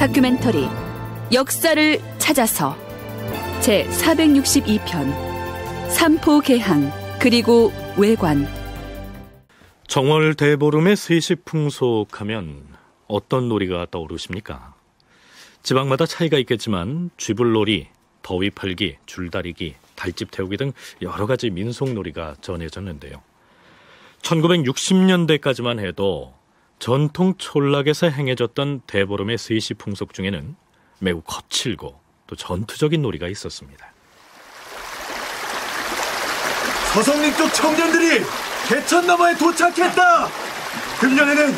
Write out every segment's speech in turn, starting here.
다큐멘터리 역사를 찾아서 제462편 삼포개항 그리고 외관. 정월 대보름의 세시풍속하면 어떤 놀이가 떠오르십니까? 지방마다 차이가 있겠지만 쥐불놀이, 더위팔기, 줄다리기, 달집 태우기 등 여러 가지 민속놀이가 전해졌는데요. 1960년대까지만 해도 전통 촌락에서 행해졌던 대보름의 세시풍속 중에는 매우 거칠고 또 전투적인 놀이가 있었습니다. 서성리 쪽 청년들이 개천너머에 도착했다. 금년에는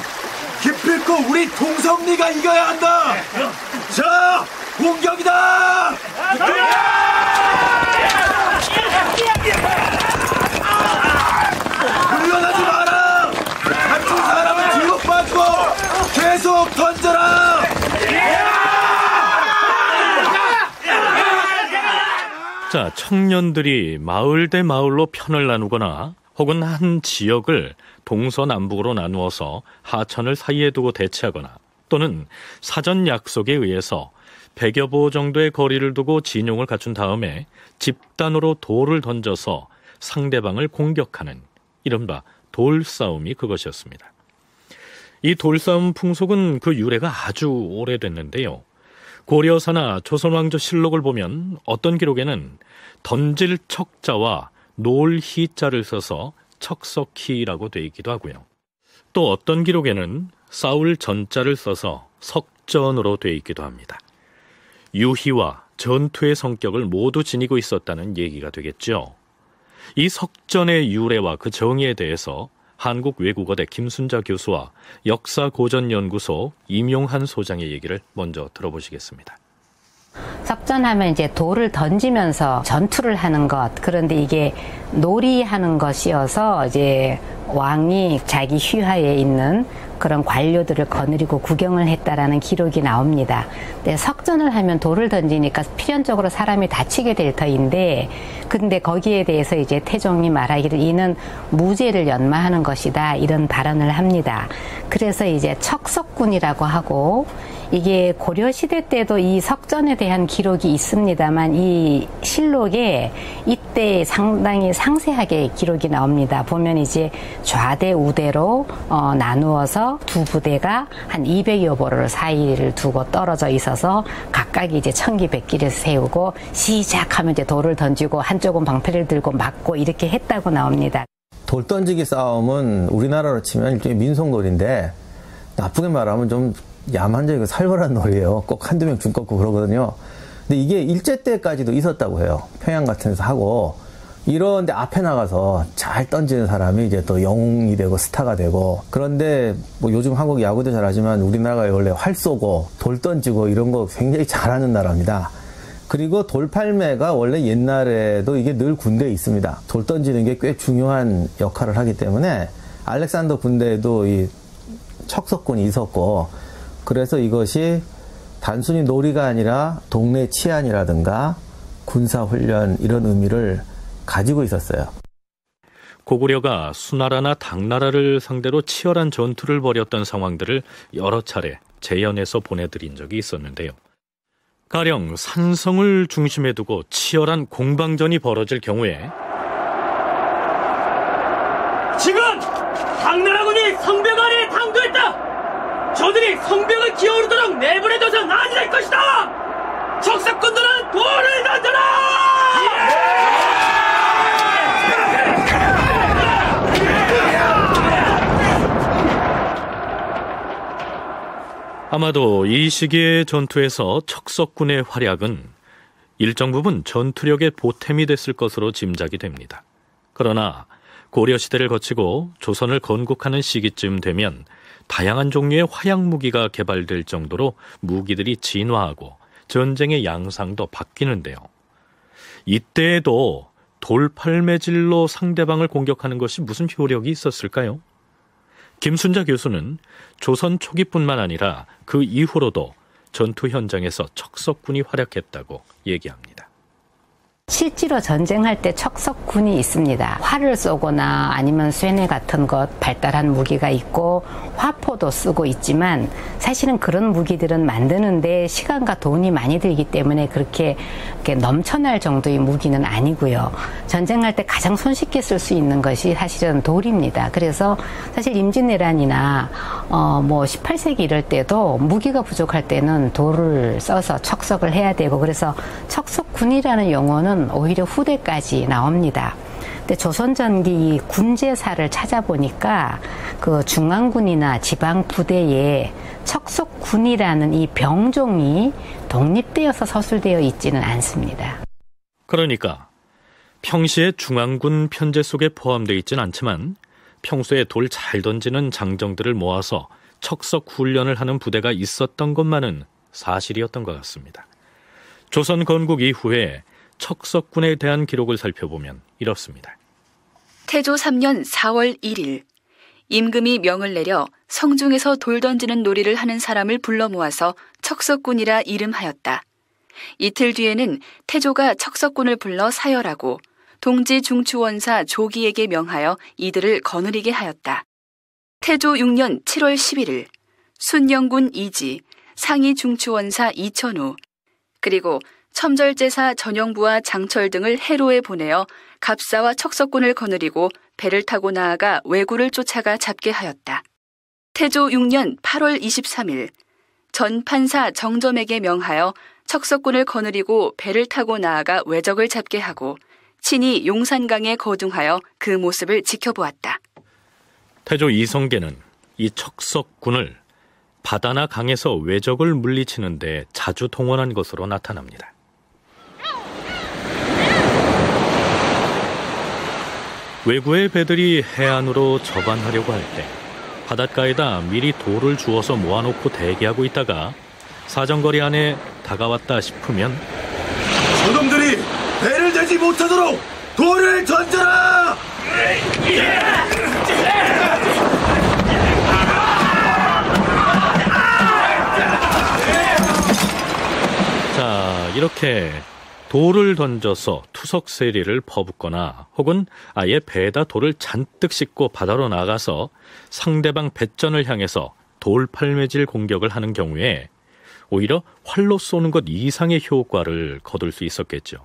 기필코 우리 동성리가 이겨야 한다. 자, 공격이다. 물러나지 마라. 다친 사람은 뒤로 빠지고 계속 던져라. 자, 청년들이 마을 대 마을로 편을 나누거나 혹은 한 지역을 동서남북으로 나누어서 하천을 사이에 두고 대치하거나 또는 사전 약속에 의해서 100여 보 정도의 거리를 두고 진용을 갖춘 다음에 집단으로 돌을 던져서 상대방을 공격하는 이른바 돌싸움이 그것이었습니다. 이 돌싸움 풍속은 그 유래가 아주 오래됐는데요. 고려사나 조선왕조 실록을 보면 어떤 기록에는 던질 척자와 놀 희자를 써서 척석희라고 되어 있기도 하고요. 또 어떤 기록에는 싸울 전자를 써서 석전으로 되어 있기도 합니다. 유희와 전투의 성격을 모두 지니고 있었다는 얘기가 되겠죠. 이 석전의 유래와 그 정의에 대해서 한국외국어대 김순자 교수와 역사고전연구소 임용한 소장의 얘기를 먼저 들어보시겠습니다. 석전하면 이제 돌을 던지면서 전투를 하는 것, 그런데 이게 놀이하는 것이어서 이제 왕이 자기 휘하에 있는 그런 관료들을 거느리고 구경을 했다라는 기록이 나옵니다. 근데 석전을 하면 돌을 던지니까 필연적으로 사람이 다치게 될 터인데, 근데 거기에 대해서 이제 태종이 말하기를 이는 무죄를 연마하는 것이다, 이런 발언을 합니다. 그래서 이제 척석군이라고 하고, 이게 고려시대 때도 이 석전에 대한 기록이 있습니다만 이 실록에 이때 상당히 상세하게 기록이 나옵니다. 보면 이제 좌대 우대로 나누어서 두 부대가 한 200여 보를 사이를 두고 떨어져 있어서 각각이 이제 청기백기를 세우고 시작하면 이제 돌을 던지고 한쪽은 방패를 들고 맞고 이렇게 했다고 나옵니다. 돌 던지기 싸움은 우리나라로 치면 일종의 민속놀이인데 나쁘게 말하면 좀 야만적이고 살벌한 놀이에요. 꼭 한두 명 죽고 그러거든요. 근데 이게 일제 때까지도 있었다고 해요. 평양 같은 데서 하고, 이런데 앞에 나가서 잘 던지는 사람이 이제 또 영웅이 되고 스타가 되고, 그런데 뭐 요즘 한국 야구도 잘하지만 우리나라가 원래 활 쏘고 돌 던지고 이런 거 굉장히 잘하는 나라입니다. 그리고 돌팔매가 원래 옛날에도 이게 늘 군대에 있습니다. 돌 던지는 게 꽤 중요한 역할을 하기 때문에 알렉산더 군대에도 이 척석군이 있었고, 그래서 이것이 단순히 놀이가 아니라 동네 치안이라든가 군사훈련 이런 의미를 가지고 있었어요. 고구려가 수나라나 당나라를 상대로 치열한 전투를 벌였던 상황들을 여러 차례 재현해서 보내드린 적이 있었는데요. 가령 산성을 중심에 두고 치열한 공방전이 벌어질 경우에 지금 당나라군이 성벽 아래에 당도했다! 저들이 성벽을 기어오르도록 내보내둬서는 아니 될 것이다! 적사꾼들은 돌을 던져라! 아마도 이 시기의 전투에서 척석군의 활약은 일정 부분 전투력의 보탬이 됐을 것으로 짐작이 됩니다. 그러나 고려시대를 거치고 조선을 건국하는 시기쯤 되면 다양한 종류의 화약무기가 개발될 정도로 무기들이 진화하고 전쟁의 양상도 바뀌는데요. 이때에도 돌팔매질로 상대방을 공격하는 것이 무슨 효력이 있었을까요? 김순자 교수는 조선 초기뿐만 아니라 그 이후로도 전투 현장에서 척석군이 활약했다고 얘기합니다. 실제로 전쟁할 때 척석군이 있습니다. 활을 쏘거나 아니면 쇠뇌 같은 것 발달한 무기가 있고 화포도 쓰고 있지만 사실은 그런 무기들은 만드는데 시간과 돈이 많이 들기 때문에 그렇게 넘쳐날 정도의 무기는 아니고요. 전쟁할 때 가장 손쉽게 쓸 수 있는 것이 사실은 돌입니다. 그래서 사실 임진왜란이나 18세기 이럴 때도 무기가 부족할 때는 돌을 써서 척석을 해야 되고 그래서 척석군이라는 용어는 오히려 후대까지 나옵니다. 근데 조선 전기 군제사를 찾아보니까 그 중앙군이나 지방 부대에 척석군이라는 이 병종이 독립되어서 서술되어 있지는 않습니다. 그러니까 평시에 중앙군 편제 속에 포함되어 있진 않지만 평소에 돌 잘 던지는 장정들을 모아서 척석 훈련을 하는 부대가 있었던 것만은 사실이었던 것 같습니다. 조선 건국 이후에 척석군에 대한 기록을 살펴보면 이렇습니다. 태조 3년 4월 1일 임금이 명을 내려 성중에서 돌 던지는 놀이를 하는 사람을 불러 모아서 척석군이라 이름하였다. 이틀 뒤에는 태조가 척석군을 불러 사열하고 동지 중추원사 조기에게 명하여 이들을 거느리게 하였다. 태조 6년 7월 11일 순영군 이지, 상위 중추원사 이천우, 그리고 첨절제사 전영부와 장철 등을 해로에 보내어 갑사와 척석군을 거느리고 배를 타고 나아가 왜구를 쫓아가 잡게 하였다. 태조 6년 8월 23일 전 판사 정점에게 명하여 척석군을 거느리고 배를 타고 나아가 왜적을 잡게 하고 친히 용산강에 거둥하여 그 모습을 지켜보았다. 태조 이성계는 이 척석군을 바다나 강에서 왜적을 물리치는 데 자주 동원한 것으로 나타납니다. 왜구의 배들이 해안으로 접안하려고 할 때 바닷가에다 미리 돌을 주워서 모아놓고 대기하고 있다가 사정거리 안에 다가왔다 싶으면 저놈들이 배를 대지 못하도록 돌을 던져라! 자, 이렇게 돌을 던져서 투석 세리를 퍼붓거나 혹은 아예 배에다 돌을 잔뜩 싣고 바다로 나가서 상대방 배전을 향해서 돌팔매질 공격을 하는 경우에 오히려 활로 쏘는 것 이상의 효과를 거둘 수 있었겠죠.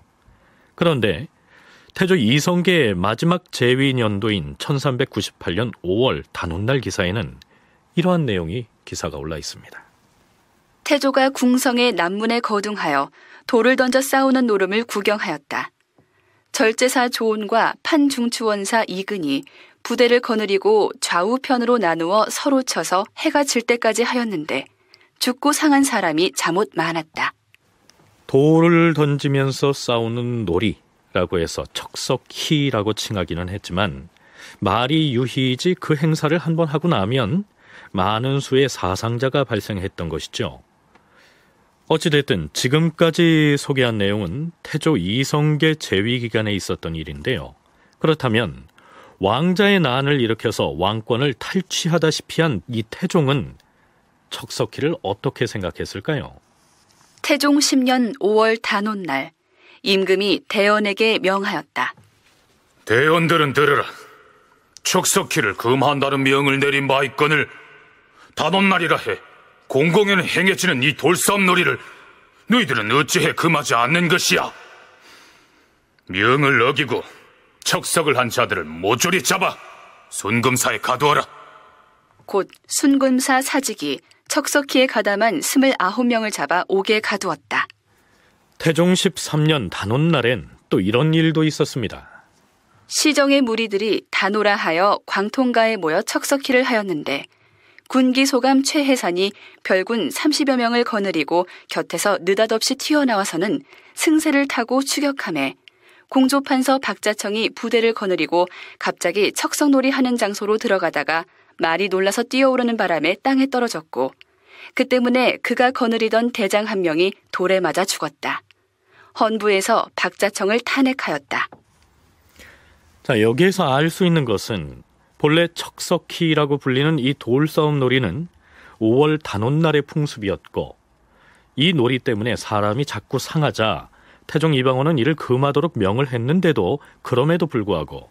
그런데 태조 이성계의 마지막 재위 년도인 1398년 5월 단오날 기사에는 이러한 내용이 기사가 올라 있습니다. 태조가 궁성의 남문에 거둥하여 돌을 던져 싸우는 노름을 구경하였다. 절제사 조온과 판중추원사 이근이 부대를 거느리고 좌우편으로 나누어 서로 쳐서 해가 질 때까지 하였는데 죽고 상한 사람이 잠옷 많았다. 돌을 던지면서 싸우는 놀이라고 해서 척석희라고 칭하기는 했지만 말이 유희이지 그 행사를 한번 하고 나면 많은 수의 사상자가 발생했던 것이죠. 어찌됐든 지금까지 소개한 내용은 태조 이성계 재위 기간에 있었던 일인데요. 그렇다면 왕자의 난을 일으켜서 왕권을 탈취하다시피 한 이 태종은 척석희를 어떻게 생각했을까요? 태종 10년 5월 단오날 임금이 대언에게 명하였다. 대언들은 들으라. 척석희를 금한다는 명을 내린 바 있거늘 단오날이라 해 공공연히 행해지는 이 돌싸움 놀이를 너희들은 어찌해 금하지 않는 것이야? 명을 어기고 척석을 한 자들을 모조리 잡아 순금사에 가두어라. 곧 순금사 사직이 척석희에 가담한 29명을 잡아 옥에 가두었다. 태종 13년 단오날엔 또 이런 일도 있었습니다. 시정의 무리들이 단오라 하여 광통가에 모여 척석희를 하였는데 군기소감 최해산이 별군 30여 명을 거느리고 곁에서 느닷없이 튀어나와서는 승세를 타고 추격하매 공조판서 박자청이 부대를 거느리고 갑자기 척석놀이 하는 장소로 들어가다가 말이 놀라서 뛰어오르는 바람에 땅에 떨어졌고 그 때문에 그가 거느리던 대장 한 명이 돌에 맞아 죽었다. 헌부에서 박자청을 탄핵하였다. 자, 여기에서 알 수 있는 것은 본래 척석희라고 불리는 이 돌싸움 놀이는 5월 단오날의 풍습이었고 이 놀이 때문에 사람이 자꾸 상하자 태종 이방원은 이를 금하도록 명을 했는데도 그럼에도 불구하고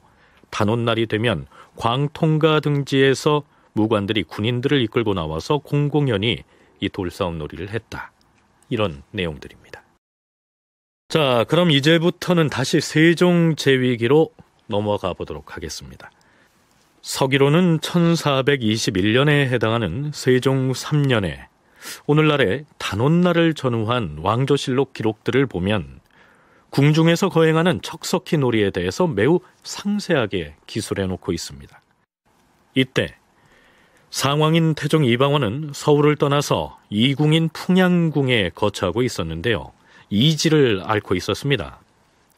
단오날이 되면 광통가 등지에서 무관들이 군인들을 이끌고 나와서 공공연히 이 돌싸움 놀이를 했다. 이런 내용들입니다. 자, 그럼 이제부터는 다시 세종 제위기로 넘어가 보도록 하겠습니다. 서기로는 1421년에 해당하는 세종 3년에 오늘날의 단오날을 전후한 왕조실록 기록들을 보면 궁중에서 거행하는 척석희 놀이에 대해서 매우 상세하게 기술해 놓고 있습니다. 이때 상왕인 태종 이방원은 서울을 떠나서 이궁인 풍양궁에 거처하고 있었는데요. 이지를 앓고 있었습니다.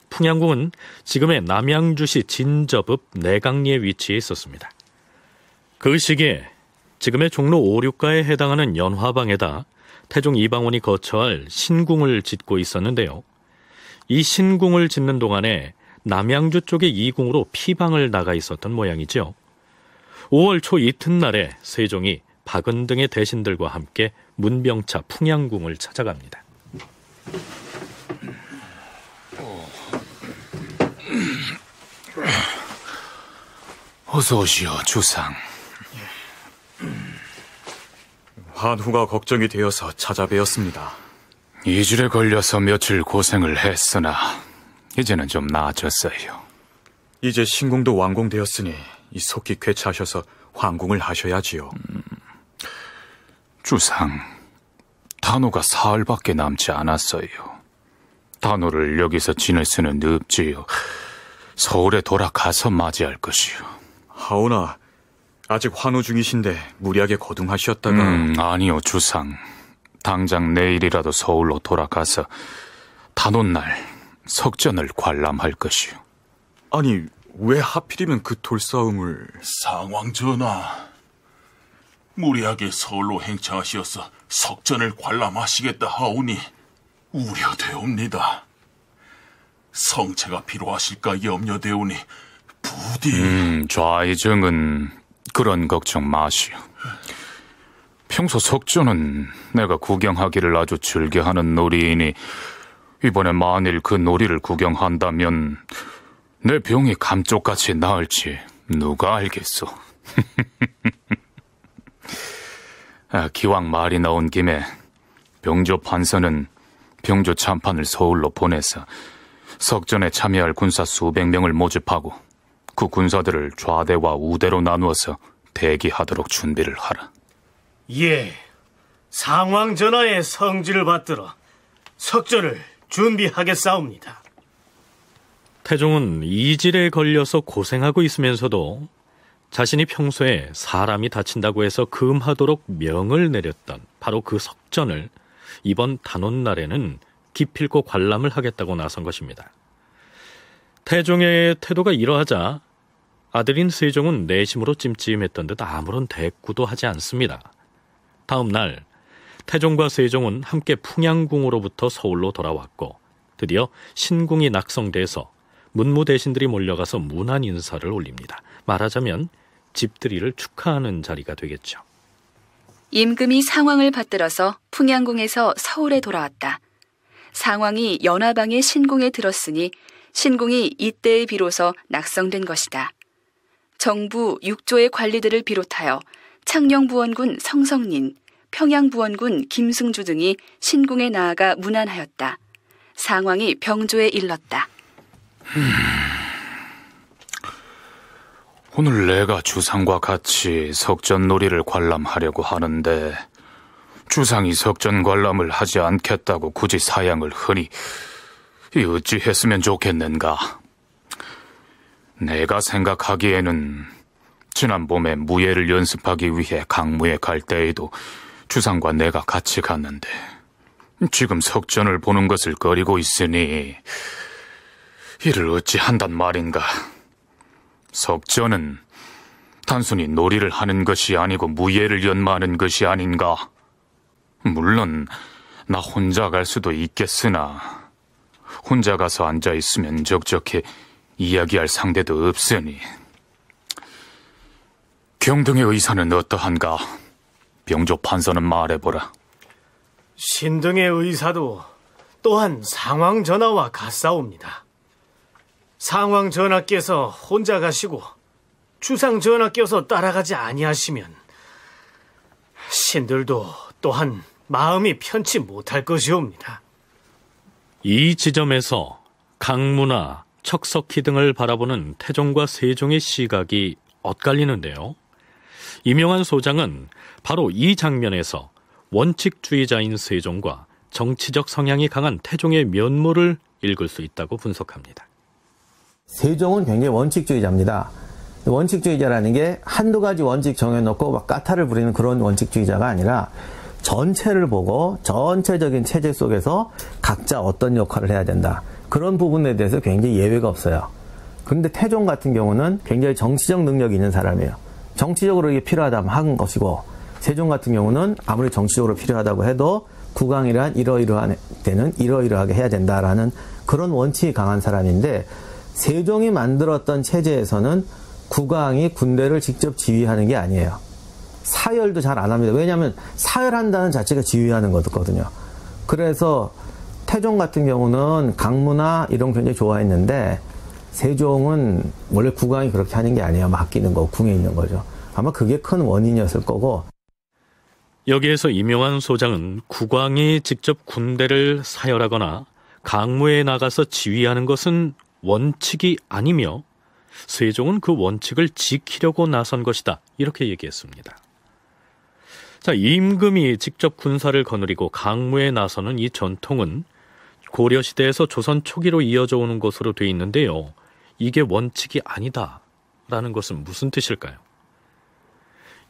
풍양궁은 지금의 남양주시 진저읍 내강리에 위치해 있었습니다. 그 시기에 지금의 종로 5륙가에 해당하는 연화방에다 태종 이방원이 거처할 신궁을 짓고 있었는데요. 이 신궁을 짓는 동안에 남양주 쪽의 이궁으로 피방을 나가 있었던 모양이죠. 5월 초 이튿날에 세종이 박은 등의 대신들과 함께 문병차 풍양궁을 찾아갑니다. 어서 오시오, 주상. 환후가 걱정이 되어서 찾아뵈었습니다. 이질에 걸려서 며칠 고생을 했으나 이제는 좀 나아졌어요. 이제 신궁도 완공되었으니 이 속히 쾌차하셔서 환궁을 하셔야지요. 주상, 단오가 사흘밖에 남지 않았어요. 단오를 여기서 지낼 수는 없지요. 서울에 돌아가서 맞이할 것이요. 하오나 아직 환우 중이신데 무리하게 거둥하셨다가... 아니요, 주상. 당장 내일이라도 서울로 돌아가서 단오날 석전을 관람할 것이요. 아니, 왜 하필이면 그 돌싸움을... 상왕 전하, 무리하게 서울로 행차하시어서 석전을 관람하시겠다 하오니 우려되옵니다. 성체가 필요하실까 염려되오니 부디... 좌의정은 그런 걱정 마시오. 평소 석전은 내가 구경하기를 아주 즐겨하는 놀이이니 이번에 만일 그 놀이를 구경한다면 내 병이 감쪽같이 나을지 누가 알겠소. 기왕 말이 나온 김에 병조 판서는 병조 참판을 서울로 보내서 석전에 참여할 군사 수백 명을 모집하고 그 군사들을 좌대와 우대로 나누어서 대기하도록 준비를 하라. 예, 상왕 전하의 성지를 받들어 석전을 준비하겠사옵니다. 태종은 이질에 걸려서 고생하고 있으면서도 자신이 평소에 사람이 다친다고 해서 금하도록 명을 내렸던 바로 그 석전을 이번 단오날에는 기필코 관람을 하겠다고 나선 것입니다. 태종의 태도가 이러하자 아들인 세종은 내심으로 찜찜했던 듯 아무런 대꾸도 하지 않습니다. 다음 날 태종과 세종은 함께 풍양궁으로부터 서울로 돌아왔고 드디어 신궁이 낙성돼서 문무 대신들이 몰려가서 문안 인사를 올립니다. 말하자면 집들이를 축하하는 자리가 되겠죠. 임금이 상왕을 받들어서 풍양궁에서 서울에 돌아왔다. 상왕이 연화방의 신궁에 들었으니 신궁이 이때에 비로소 낙성된 것이다. 정부 6조의 관리들을 비롯하여 창녕부원군 성성린, 평양부원군 김승주 등이 신궁에 나아가 문안하였다. 상왕이 병조에 일렀다. 오늘 내가 주상과 같이 석전놀이를 관람하려고 하는데 주상이 석전 관람을 하지 않겠다고 굳이 사양을 하니 어찌 했으면 좋겠는가? 내가 생각하기에는 지난 봄에 무예를 연습하기 위해 강무에 갈 때에도 주상과 내가 같이 갔는데 지금 석전을 보는 것을 꺼리고 있으니 이를 어찌 한단 말인가? 석전은 단순히 놀이를 하는 것이 아니고 무예를 연마하는 것이 아닌가? 물론 나 혼자 갈 수도 있겠으나 혼자 가서 앉아있으면 적적해 이야기할 상대도 없으니 경등의 의사는 어떠한가? 병조 판서는 말해보라. 신등의 의사도 또한 상왕 전하와 같사옵니다. 상왕 전하께서 혼자 가시고 주상 전하께서 따라가지 아니하시면 신들도 또한 마음이 편치 못할 것이옵니다. 이 지점에서 강무나 척석희 등을 바라보는 태종과 세종의 시각이 엇갈리는데요. 임용환 소장은 바로 이 장면에서 원칙주의자인 세종과 정치적 성향이 강한 태종의 면모를 읽을 수 있다고 분석합니다. 세종은 굉장히 원칙주의자입니다. 원칙주의자라는 게 한두 가지 원칙 정해놓고 막 까탈을 부리는 그런 원칙주의자가 아니라 전체를 보고 전체적인 체제 속에서 각자 어떤 역할을 해야 된다. 그런 부분에 대해서 굉장히 예외가 없어요. 그런데 태종 같은 경우는 굉장히 정치적 능력이 있는 사람이에요. 정치적으로 이게 필요하다면 하는 것이고, 세종 같은 경우는 아무리 정치적으로 필요하다고 해도 국왕이란 이러이러한 때는 이러이러하게 해야 된다라는 그런 원칙이 강한 사람인데, 세종이 만들었던 체제에서는 국왕이 군대를 직접 지휘하는 게 아니에요. 사열도 잘 안 합니다. 왜냐하면 사열한다는 자체가 지휘하는 거거든요. 그래서 태종 같은 경우는 강무나 이런 거 굉장히 좋아했는데, 세종은 원래 국왕이 그렇게 하는 게 아니에요. 맡기는 거, 궁에 있는 거죠. 아마 그게 큰 원인이었을 거고. 여기에서 임용환 소장은 국왕이 직접 군대를 사열하거나 강무에 나가서 지휘하는 것은 원칙이 아니며 세종은 그 원칙을 지키려고 나선 것이다, 이렇게 얘기했습니다. 자, 임금이 직접 군사를 거느리고 강무에 나서는 이 전통은 고려시대에서 조선 초기로 이어져 오는 것으로 돼 있는데요. 이게 원칙이 아니다라는 것은 무슨 뜻일까요?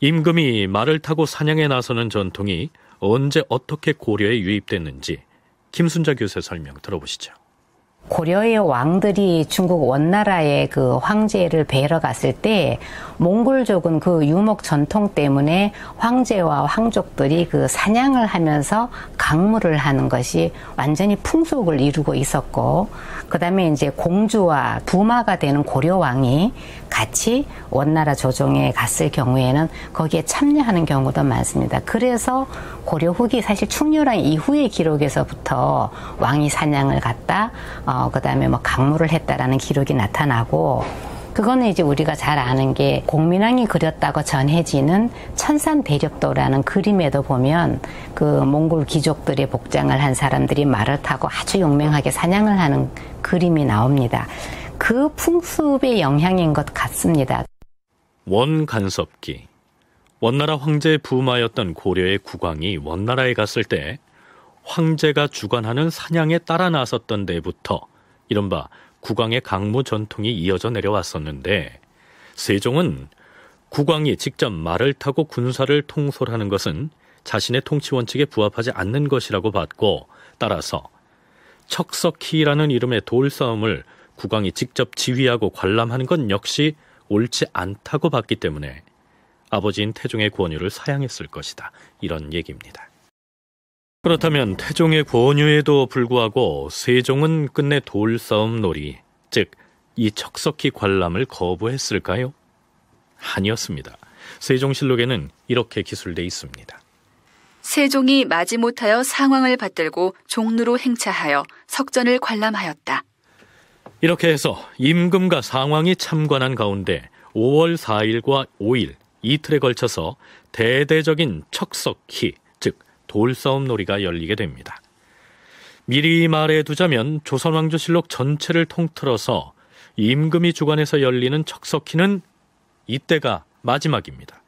임금이 말을 타고 사냥에 나서는 전통이 언제 어떻게 고려에 유입됐는지 김순자 교수의 설명 들어보시죠. 고려의 왕들이 중국 원나라의 그 황제를 뵈러 갔을 때 몽골족은 그 유목 전통 때문에 황제와 황족들이 그 사냥을 하면서 강무를 하는 것이 완전히 풍속을 이루고 있었고, 그 다음에 이제 공주와 부마가 되는 고려 왕이 같이 원나라 조정에 갔을 경우에는 거기에 참여하는 경우도 많습니다. 그래서 고려 후기 사실 충렬왕 이후의 기록에서부터 왕이 사냥을 갔다, 그 다음에 뭐 강무를 했다라는 기록이 나타나고, 그거는 이제 우리가 잘 아는 게 공민왕이 그렸다고 전해지는 천산대렵도라는 그림에도 보면 그 몽골 귀족들의 복장을 한 사람들이 말을 타고 아주 용맹하게 사냥을 하는 그림이 나옵니다. 그 풍습의 영향인 것 같습니다. 원간섭기, 원나라 황제의 부마였던 고려의 국왕이 원나라에 갔을 때 황제가 주관하는 사냥에 따라 나섰던 데부터 이른바 국왕의 강무 전통이 이어져 내려왔었는데, 세종은 국왕이 직접 말을 타고 군사를 통솔하는 것은 자신의 통치 원칙에 부합하지 않는 것이라고 봤고, 따라서 척석희라는 이름의 돌싸움을 국왕이 직접 지휘하고 관람하는 건 역시 옳지 않다고 봤기 때문에 아버지인 태종의 권유를 사양했을 것이다, 이런 얘기입니다. 그렇다면 태종의 권유에도 불구하고 세종은 끝내 돌싸움 놀이, 즉 이 척석희 관람을 거부했을까요? 아니었습니다. 세종실록에는 이렇게 기술돼 있습니다. 세종이 마지못하여 상왕을 받들고 종루로 행차하여 석전을 관람하였다. 이렇게 해서 임금과 상왕이 참관한 가운데 5월 4일과 5일 이틀에 걸쳐서 대대적인 척석희, 즉 돌싸움 놀이가 열리게 됩니다. 미리 말해두자면 조선왕조실록 전체를 통틀어서 임금이 주관해서 열리는 척석희는 이때가 마지막입니다.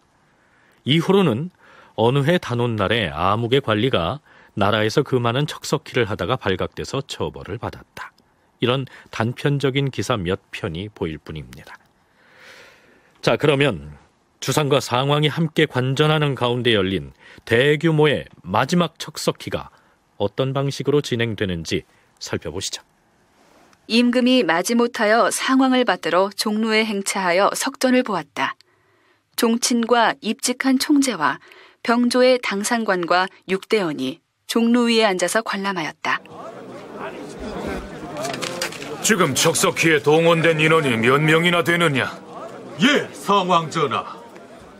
이후로는 어느 해 단오날에 아묵의 관리가 나라에서 그 많은 척석희를 하다가 발각돼서 처벌을 받았다. 이런 단편적인 기사 몇 편이 보일 뿐입니다. 자, 그러면 주상과 상왕이 함께 관전하는 가운데 열린 대규모의 마지막 척석희가 어떤 방식으로 진행되는지 살펴보시죠. 임금이 마지못하여 상왕을 받들어 종루에 행차하여 석전을 보았다. 종친과 입직한 총재와 병조의 당상관과 육대원이 종루 위에 앉아서 관람하였다. 지금 척석희에 동원된 인원이 몇 명이나 되느냐? 예, 상왕 전하.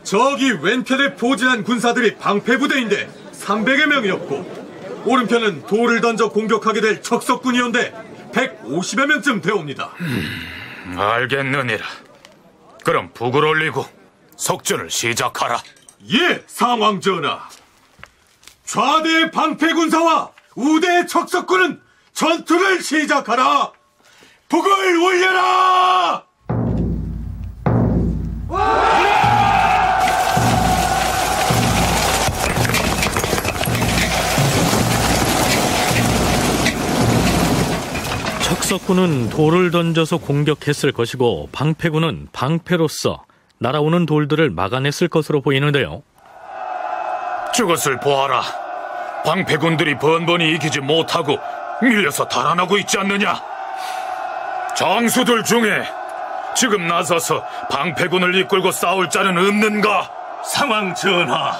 저기 왼편에 포진한 군사들이 방패부대인데 300여 명이었고, 오른편은 돌을 던져 공격하게 될 척석군이온데 150여 명쯤 되옵니다. 알겠느니라. 그럼 북을 올리고 석전을 시작하라. 예, 상왕 전하. 좌대 방패군사와 우대 척석군은 전투를 시작하라. 북을 올려라. 척석군은 돌을 던져서 공격했을 것이고 방패군은 방패로서 날아오는 돌들을 막아냈을 것으로 보이는데요. 저것을 보아라. 방패군들이 번번이 이기지 못하고 밀려서 달아나고 있지 않느냐. 장수들 중에 지금 나서서 방패군을 이끌고 싸울 자는 없는가? 상왕 전하,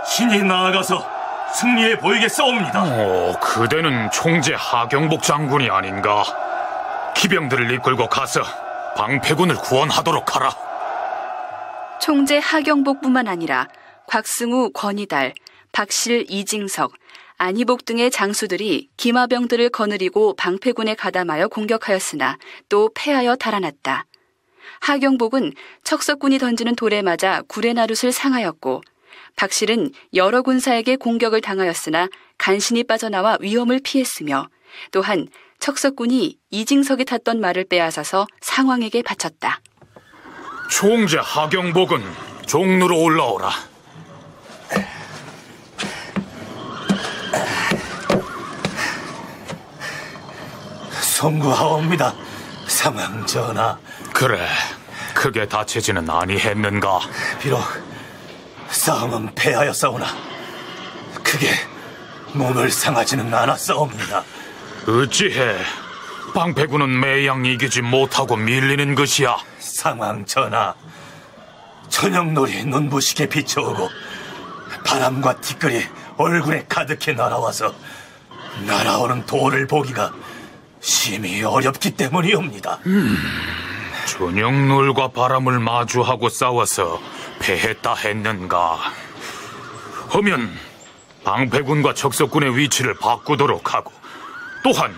신이 나아가서 승리해 보이겠사옵니다. 그대는 총재 하경복 장군이 아닌가? 기병들을 이끌고 가서 방패군을 구원하도록 하라. 총재 하경복뿐만 아니라 곽승우, 권희달, 박실, 이징석, 안희복 등의 장수들이 기마병들을 거느리고 방패군에 가담하여 공격하였으나 또 패하여 달아났다. 하경복은 척석군이 던지는 돌에 맞아 구레나룻을 상하였고, 박실은 여러 군사에게 공격을 당하였으나 간신히 빠져나와 위험을 피했으며, 또한 척석군이 이징석이 탔던 말을 빼앗아서 상왕에게 바쳤다. 총재 하경복은 종루로 올라오라. 송구하옵니다, 상왕 전하. 그래, 크게 다치지는 아니했는가? 비록 싸움은 패하였사오나 크게 몸을 상하지는 않았사옵니다. 어찌해 방패군은 매양 이기지 못하고 밀리는 것이야? 상왕 전하, 저녁놀이 눈부시게 비춰오고 바람과 티끌이 얼굴에 가득히 날아와서 날아오는 돌을 보기가 심히 어렵기 때문이옵니다. 저녁놀과 바람을 마주하고 싸워서 패했다 했는가? 하면 방패군과 척석군의 위치를 바꾸도록 하고, 또한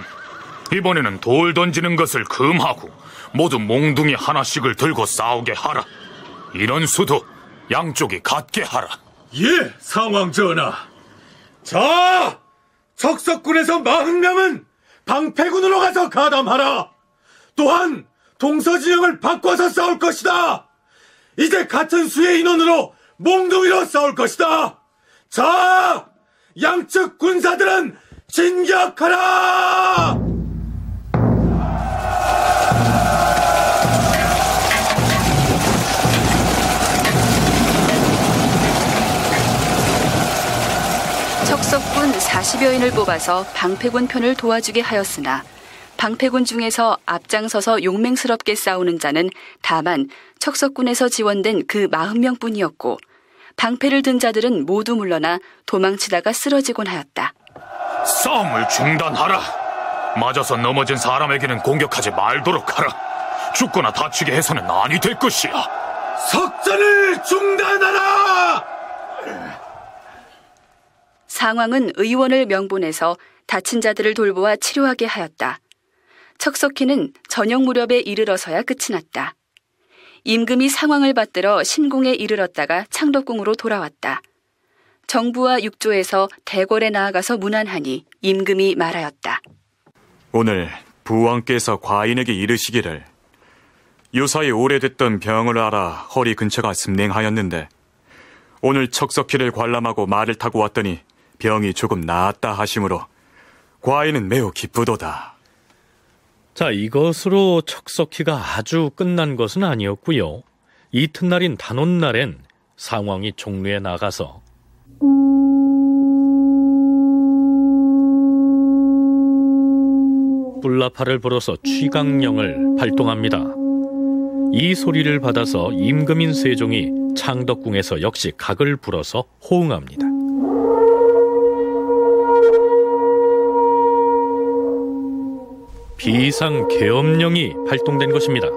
이번에는 돌 던지는 것을 금하고 모두 몽둥이 하나씩을 들고 싸우게 하라. 이런 수도 양쪽이 같게 하라. 예, 상왕 전하. 자, 척석군에서 40명은 방패군으로 가서 가담하라. 또한 동서진영을 바꿔서 싸울 것이다. 이제 같은 수의 인원으로 몽둥이로 싸울 것이다. 자, 양측 군사들은 진격하라. 척석군 40여인을 뽑아서 방패군 편을 도와주게 하였으나 방패군 중에서 앞장서서 용맹스럽게 싸우는 자는 다만 척석군에서 지원된 그 40명뿐이었고, 방패를 든 자들은 모두 물러나 도망치다가 쓰러지곤 하였다. 싸움을 중단하라. 맞아서 넘어진 사람에게는 공격하지 말도록 하라. 죽거나 다치게 해서는 아니 될 것이야. 석전을 중단하라. 상왕은 의원을 명분해서 다친 자들을 돌보아 치료하게 하였다. 척석희는 저녁 무렵에 이르러서야 끝이 났다. 임금이 상왕을 받들어 신궁에 이르렀다가 창덕궁으로 돌아왔다. 정부와 육조에서 대궐에 나아가서 문안하니 임금이 말하였다. 오늘 부왕께서 과인에게 이르시기를 유사히 오래됐던 병을 앓아 허리 근처가 습냉하였는데 오늘 척석희를 관람하고 말을 타고 왔더니 병이 조금 나았다 하심으로 과인은 매우 기쁘도다. 자, 이것으로 척석희가 아주 끝난 것은 아니었고요. 이튿날인 단오날엔 상왕이 종루에 나가서 뿔나파를 불어서 취강령을 발동합니다. 이 소리를 받아서 임금인 세종이 창덕궁에서 역시 각을 불어서 호응합니다. 비상계엄령이 발동된 것입니다.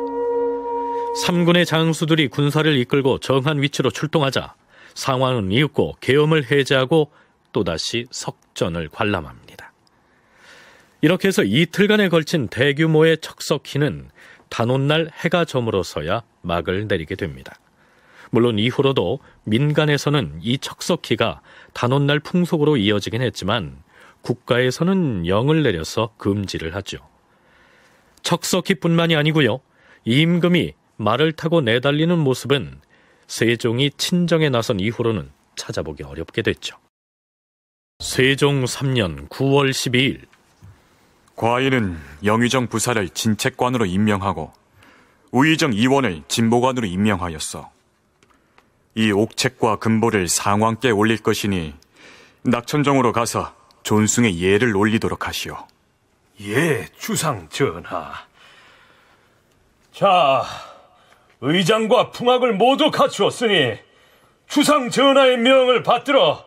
3군의 장수들이 군사를 이끌고 정한 위치로 출동하자 상왕은 이윽고 계엄을 해제하고 또다시 석전을 관람합니다. 이렇게 해서 이틀간에 걸친 대규모의 척석희는 단오날 해가 저물어서야 막을 내리게 됩니다. 물론 이후로도 민간에서는 이 척석희가 단오날 풍속으로 이어지긴 했지만 국가에서는 영을 내려서 금지를 하죠. 척석희뿐만이 아니고요. 임금이 말을 타고 내달리는 모습은 세종이 친정에 나선 이후로는 찾아보기 어렵게 됐죠. 세종 3년 9월 12일 과인은 영의정 부사를 진책관으로 임명하고 우의정 의원을 진보관으로 임명하였어. 이 옥책과 금보를 상왕께 올릴 것이니 낙천정으로 가서 존숭의 예를 올리도록 하시오. 예, 주상 전하. 자, 의장과 풍악을 모두 갖추었으니 주상 전하의 명을 받들어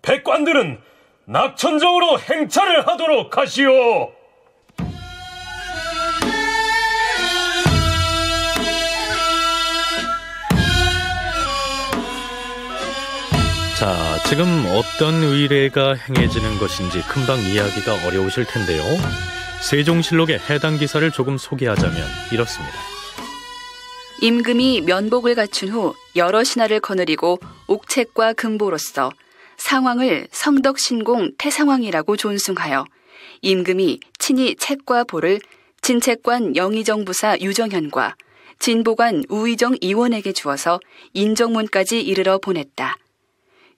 백관들은 낙천정으로 행차를 하도록 하시오. 자, 지금 어떤 의례가 행해지는 것인지 금방 이해하기가 어려우실 텐데요. 세종실록의 해당 기사를 조금 소개하자면 이렇습니다. 임금이 면복을 갖춘 후 여러 신하를 거느리고 옥책과 금보로서 상왕을 성덕신공 태상왕이라고 존숭하여 임금이 친히 책과 보를 진책관 영의정부사 유정현과 진보관 우의정 의원에게 주어서 인정문까지 이르러 보냈다.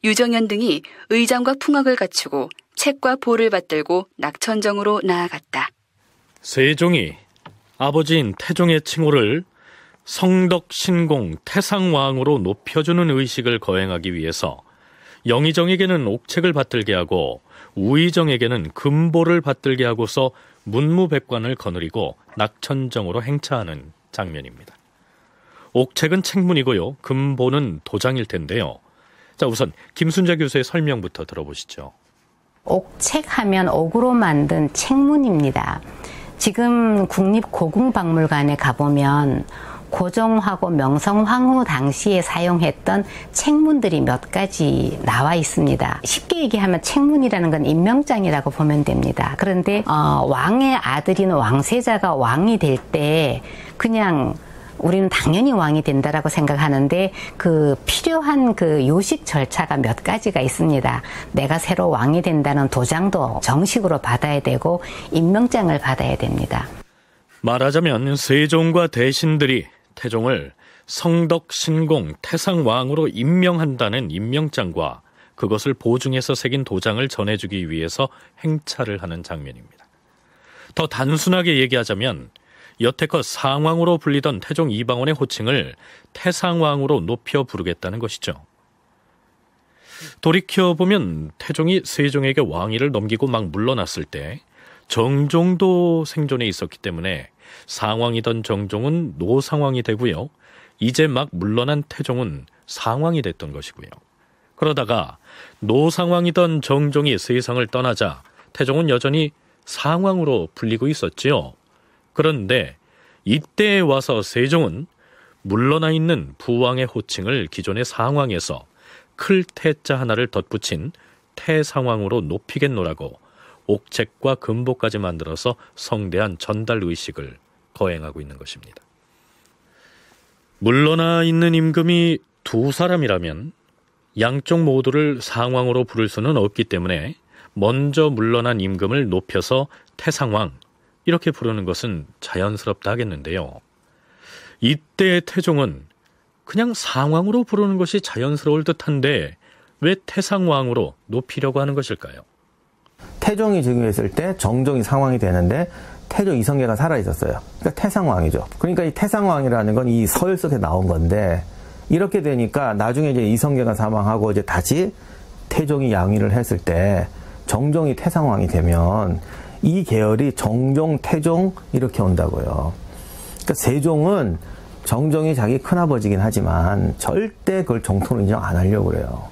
유정현 등이 의장과 풍악을 갖추고 책과 보를 받들고 낙천정으로 나아갔다. 세종이 아버지인 태종의 칭호를 성덕신공 태상왕으로 높여주는 의식을 거행하기 위해서 영의정에게는 옥책을 받들게 하고 우의정에게는 금보를 받들게 하고서 문무백관을 거느리고 낙천정으로 행차하는 장면입니다. 옥책은 책문이고요. 금보는 도장일 텐데요. 자, 우선 김순자 교수의 설명부터 들어보시죠. 옥책하면 옥으로 만든 책문입니다. 지금 국립고궁박물관에 가보면 고종하고 명성황후 당시에 사용했던 책문들이 몇 가지 나와 있습니다. 쉽게 얘기하면 책문이라는 건 임명장이라고 보면 됩니다. 그런데 왕의 아들인 왕세자가 왕이 될 때 그냥 우리는 당연히 왕이 된다라고 생각하는데 그 필요한 그 요식 절차가 몇 가지가 있습니다. 내가 새로 왕이 된다는 도장도 정식으로 받아야 되고 임명장을 받아야 됩니다. 말하자면 세종과 대신들이 태종을 성덕신공 태상왕으로 임명한다는 임명장과 그것을 보증해서 새긴 도장을 전해주기 위해서 행차를 하는 장면입니다. 더 단순하게 얘기하자면 여태껏 상왕으로 불리던 태종 이방원의 호칭을 태상왕으로 높여 부르겠다는 것이죠. 돌이켜보면 태종이 세종에게 왕위를 넘기고 막 물러났을 때 정종도 생존해 있었기 때문에 상왕이던 정종은 노상왕이 되고요. 이제 막 물러난 태종은 상왕이 됐던 것이고요. 그러다가 노상왕이던 정종이 세상을 떠나자 태종은 여전히 상왕으로 불리고 있었지요. 그런데 이때에 와서 세종은 물러나 있는 부왕의 호칭을 기존의 상왕에서 클 태자 하나를 덧붙인 태상왕으로 높이겠노라고 옥책과 금보까지 만들어서 성대한 전달 의식을 거행하고 있는 것입니다. 물러나 있는 임금이 두 사람이라면 양쪽 모두를 상왕으로 부를 수는 없기 때문에 먼저 물러난 임금을 높여서 태상왕 이렇게 부르는 것은 자연스럽다 하겠는데요. 이때 태종은 그냥 상왕으로 부르는 것이 자연스러울 듯한데 왜 태상왕으로 높이려고 하는 것일까요? 태종이 즉위했을 때 정종이 상왕이 되는데 태종 이성계가 살아있었어요. 그러니까 태상왕이죠. 그러니까 이 태상왕이라는 건 이 서열 속에 나온 건데 이렇게 되니까 나중에 이제 이성계가 사망하고 이제 다시 태종이 양위를 했을 때 정종이 태상왕이 되면 이 계열이 정종, 태종 이렇게 온다고요. 그러니까 세종은 정종이 자기 큰아버지긴 하지만 절대 그걸 정통으로 인정 안 하려고 그래요.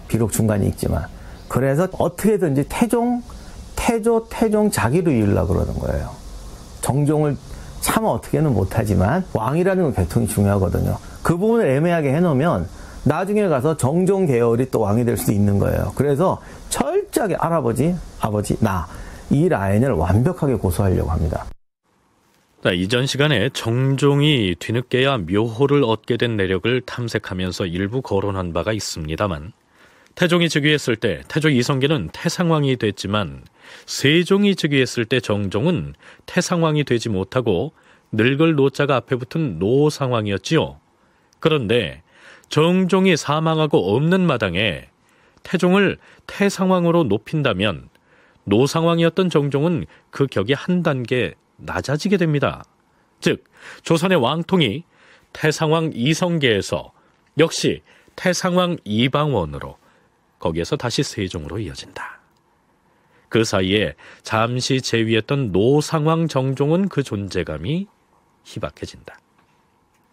비록 중간이 있지만. 그래서 어떻게든지 태종, 태조, 태종 자기로 이으려고 그러는 거예요. 정종을 차마 어떻게는 못하지만 왕이라는 건 계통이 중요하거든요. 그 부분을 애매하게 해놓으면 나중에 가서 정종 계열이 또 왕이 될 수도 있는 거예요. 그래서 철저하게 할아버지, 아버지, 나 이 라인을 완벽하게 고수하려고 합니다. 이전 시간에 정종이 뒤늦게야 묘호를 얻게 된 내력을 탐색하면서 일부 거론한 바가 있습니다만, 태종이 즉위했을 때 태조 이성계는 태상왕이 됐지만 세종이 즉위했을 때 정종은 태상왕이 되지 못하고 늙을 노자가 앞에 붙은 노상왕이었지요. 그런데 정종이 사망하고 없는 마당에 태종을 태상왕으로 높인다면 노상왕이었던 정종은 그 격이 한 단계 낮아지게 됩니다. 즉 조선의 왕통이 태상왕 이성계에서 역시 태상왕 이방원으로, 거기에서 다시 세종으로 이어진다. 그 사이에 잠시 재위했던 노상왕 정종은 그 존재감이 희박해진다.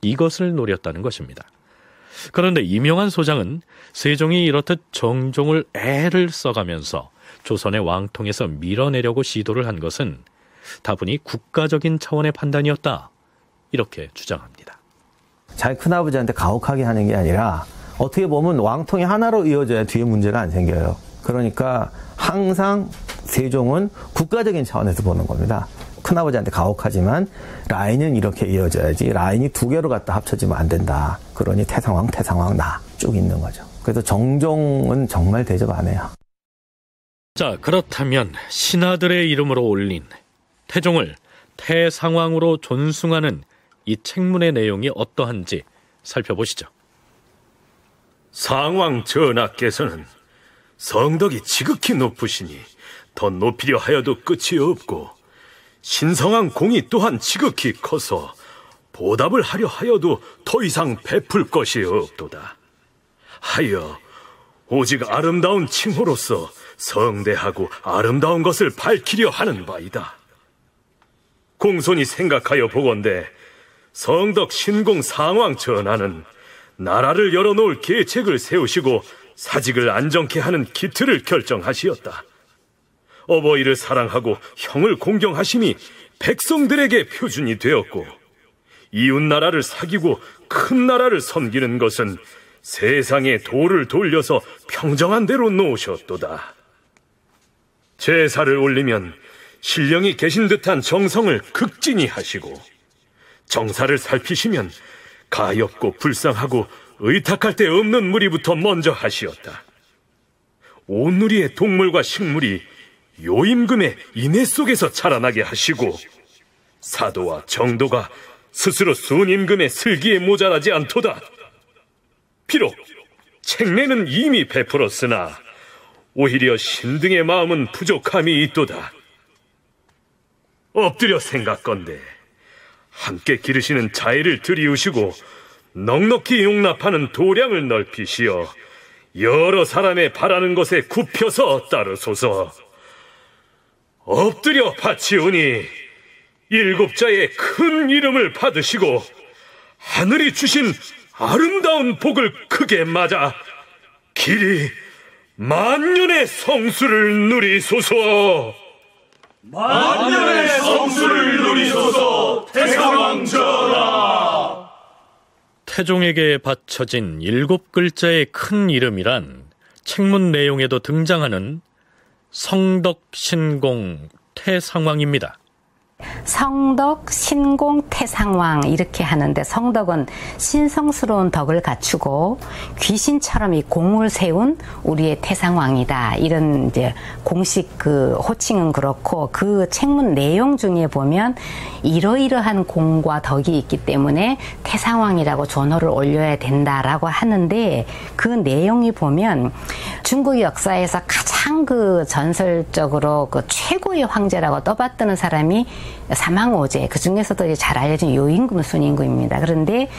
이것을 노렸다는 것입니다. 그런데 이명환 소장은 세종이 이렇듯 정종을 애를 써가면서 조선의 왕통에서 밀어내려고 시도를 한 것은 다분히 국가적인 차원의 판단이었다, 이렇게 주장합니다. 자기 큰아버지한테 가혹하게 하는 게 아니라 어떻게 보면 왕통이 하나로 이어져야 뒤에 문제가 안 생겨요. 그러니까 항상 세종은 국가적인 차원에서 보는 겁니다. 큰아버지한테 가혹하지만 라인은 이렇게 이어져야지, 라인이 두 개로 갖다 합쳐지면 안 된다. 그러니 태상왕 나 쭉 있는 거죠. 그래서 정종은 정말 대접 안 해요. 자, 그렇다면 신하들의 이름으로 올린 태종을 태상왕으로 존숭하는 이 책문의 내용이 어떠한지 살펴보시죠. 상왕 전하께서는 성덕이 지극히 높으시니 더 높이려 하여도 끝이 없고, 신성한 공이 또한 지극히 커서 보답을 하려 하여도 더 이상 베풀 것이 없도다. 하여 오직 아름다운 칭호로서 성대하고 아름다운 것을 밝히려 하는 바이다. 공손히 생각하여 보건대 성덕 신공 상왕 전하는 나라를 열어놓을 계책을 세우시고 사직을 안정케 하는 기틀을 결정하시었다. 어버이를 사랑하고 형을 공경하심이 백성들에게 표준이 되었고, 이웃나라를 사귀고 큰 나라를 섬기는 것은 세상의 도를 돌려서 평정한 대로 놓으셨도다. 제사를 올리면 신령이 계신 듯한 정성을 극진히 하시고, 정사를 살피시면 가엾고 불쌍하고 의탁할 데 없는 무리부터 먼저 하시었다. 온누리의 동물과 식물이 요임금의 인애 속에서 자라나게 하시고, 사도와 정도가 스스로 순임금의 슬기에 모자라지 않도다. 비록 책례는 이미 베풀었으나 오히려 신등의 마음은 부족함이 있도다. 엎드려 생각건대 함께 기르시는 자애를 들이우시고 넉넉히 용납하는 도량을 넓히시어 여러 사람의 바라는 것에 굽혀서 따르소서. 엎드려 바치오니 일곱자의 큰 이름을 받으시고 하늘이 주신 아름다운 복을 크게 맞아 길이 만년의 성수를 누리소서. 만년의 성수를 누리소서. 태상왕 전하. 태종에게 바쳐진 7글자의 큰 이름이란 책문 내용에도 등장하는 성덕, 신공, 태상왕입니다. 성덕, 신공, 태상왕 이렇게 하는데, 성덕은 신성스러운 덕을 갖추고 귀신처럼 이 공을 세운 우리의 태상왕이다, 이런 이제 공식 그 호칭은 그렇고, 그 책문 내용 중에 보면 이러이러한 공과 덕이 있기 때문에 태상왕이라고 존호를 올려야 된다라고 하는데, 그 내용이 보면 중국 역사에서 가장 그 전설적으로 그 최고의 황제라고 떠받드는 사람이 사망오제, 그 중에서도 잘 알려진 요임금 순임금입니다. 그런데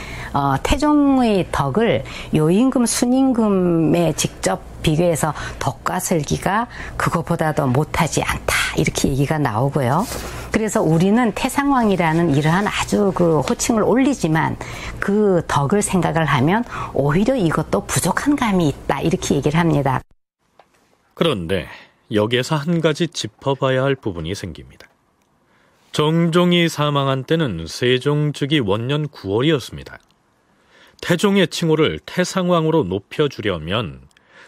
태종의 덕을 요임금 순임금에 직접 비교해서 덕과 슬기가 그것보다도 못하지 않다, 이렇게 얘기가 나오고요. 그래서 우리는 태상왕이라는 이러한 아주 그 호칭을 올리지만 그 덕을 생각을 하면 오히려 이것도 부족한 감이 있다, 이렇게 얘기를 합니다. 그런데 여기에서 한 가지 짚어봐야 할 부분이 생깁니다. 정종이 사망한 때는 세종 즉위 원년 9월이었습니다. 태종의 칭호를 태상왕으로 높여주려면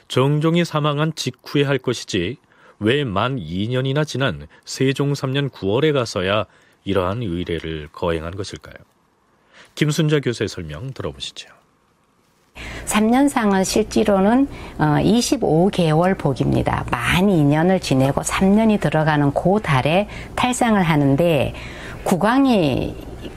정종이 사망한 직후에 할 것이지 왜 만 2년이나 지난 세종 3년 9월에 가서야 이러한 의례를 거행한 것일까요? 김순자 교수의 설명 들어보시죠. 3년상은 실제로는 25개월 복입니다. 만 2년을 지내고 3년이 들어가는 그 달에 탈상을 하는데 국왕이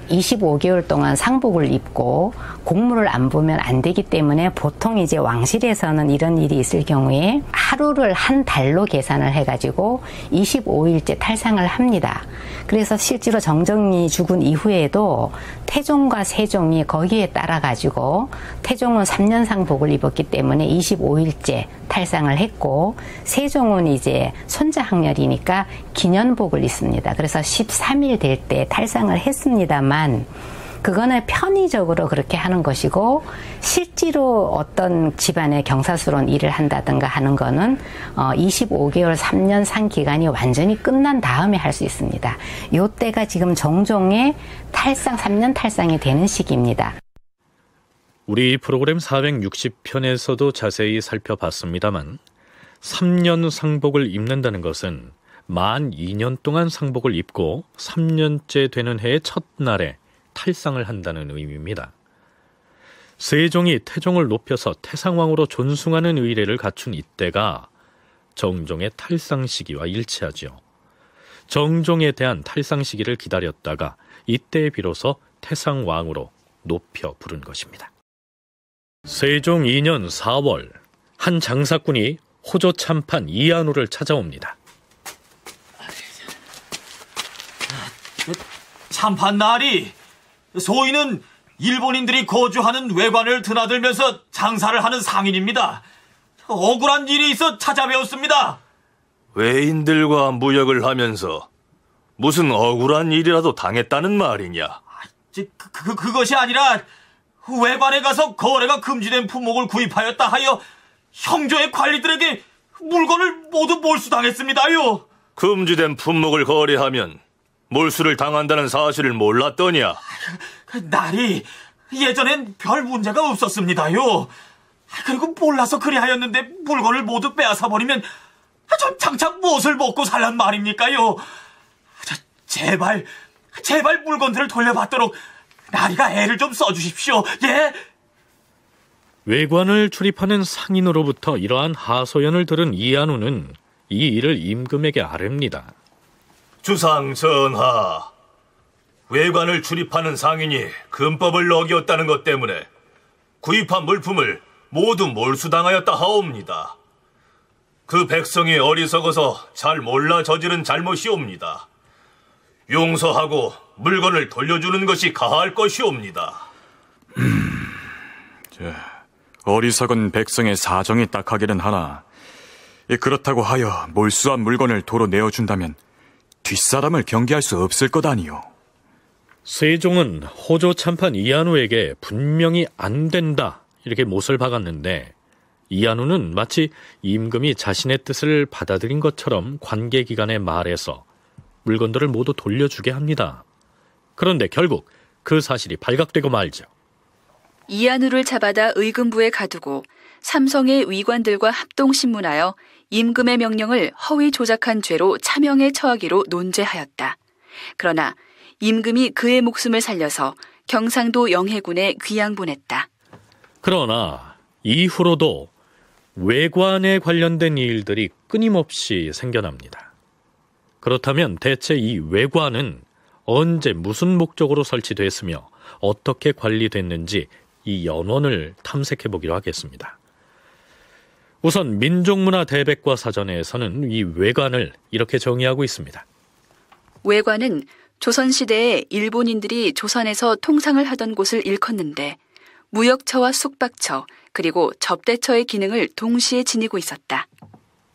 25개월 동안 상복을 입고 공물을 안 보면 안 되기 때문에 보통 이제 왕실에서는 이런 일이 있을 경우에 하루를 한 달로 계산을 해가지고 25일째 탈상을 합니다. 그래서 실제로 정종이 죽은 이후에도 태종과 세종이 거기에 따라가지고 태종은 3년 상복을 입었기 때문에 25일째 탈상을 했고 세종은 이제 손자학렬이니까 기년복을 입습니다. 그래서 13일 될 때 탈상을 했습니다만 그거는 편의적으로 그렇게 하는 것이고 실제로 어떤 집안의 경사스러운 일을 한다든가 하는 거는 25개월 3년 상 기간이 완전히 끝난 다음에 할 수 있습니다. 요때가 지금 정종의 탈상 3년 탈상이 되는 시기입니다. 우리 프로그램 460편에서도 자세히 살펴봤습니다만 3년 상복을 입는다는 것은 만 2년 동안 상복을 입고 3년째 되는 해의 첫날에 탈상을 한다는 의미입니다. 세종이 태종을 높여서 태상왕으로 존숭하는 의례를 갖춘 이때가 정종의 탈상 시기와 일치하지요. 정종에 대한 탈상 시기를 기다렸다가 이때에 비로소 태상왕으로 높여 부른 것입니다. 세종 2년 4월 한 장사꾼이 호조 참판 이한우를 찾아옵니다. 참판 날이 소인은 일본인들이 거주하는 외관을 드나들면서 장사를 하는 상인입니다. 억울한 일이 있어 찾아뵈었습니다. 외인들과 무역을 하면서 무슨 억울한 일이라도 당했다는 말이냐? 그것이 아니라 외관에 가서 거래가 금지된 품목을 구입하였다 하여 형조의 관리들에게 물건을 모두 몰수당했습니다요. 금지된 품목을 거래하면 몰수를 당한다는 사실을 몰랐더냐? 날이 예전엔 별 문제가 없었습니다요. 그리고 몰라서 그리하였는데 물건을 모두 빼앗아버리면 전 장차 무엇을 먹고 살란 말입니까요? 제발 물건들을 돌려받도록 나리가 애를 좀 써주십시오. 예? 외관을 출입하는 상인으로부터 이러한 하소연을 들은 이한우는 이 일을 임금에게 아뢰입니다. 주상 전하, 외관을 출입하는 상인이 금법을 어겼다는 것 때문에 구입한 물품을 모두 몰수당하였다 하옵니다. 그 백성이 어리석어서 잘 몰라 저지른 잘못이옵니다. 용서하고 물건을 돌려주는 것이 가할 것이옵니다. 어리석은 백성의 사정이 딱하기는 하나 그렇다고 하여 몰수한 물건을 도로 내어준다면 뒷사람을 경계할 수 없을 것 아니요. 세종은 호조 참판 이한우에게 분명히 안 된다 이렇게 못을 박았는데 이한우는 마치 임금이 자신의 뜻을 받아들인 것처럼 관계기관에 말해서 물건들을 모두 돌려주게 합니다. 그런데 결국 그 사실이 발각되고 말죠. 이한우를 잡아다 의금부에 가두고 삼성의 위관들과 합동신문하여 임금의 명령을 허위 조작한 죄로 차명에 처하기로 논죄하였다. 그러나 임금이 그의 목숨을 살려서 경상도 영해군에 귀양 보냈다. 그러나 이후로도 외관에 관련된 일들이 끊임없이 생겨납니다. 그렇다면 대체 이 외관은 언제 무슨 목적으로 설치됐으며 어떻게 관리됐는지 이 연원을 탐색해보기로 하겠습니다. 우선 민족문화 대백과 사전에서는 이 외관을 이렇게 정의하고 있습니다. 외관은 조선시대에 일본인들이 조선에서 통상을 하던 곳을 일컫는데 무역처와 숙박처 그리고 접대처의 기능을 동시에 지니고 있었다.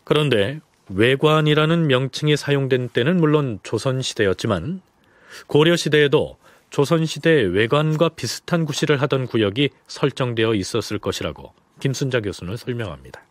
그런데 외관이라는 명칭이 사용된 때는 물론 조선시대였지만 고려시대에도 조선시대의 외관과 비슷한 구실을 하던 구역이 설정되어 있었을 것이라고 김순자 교수는 설명합니다.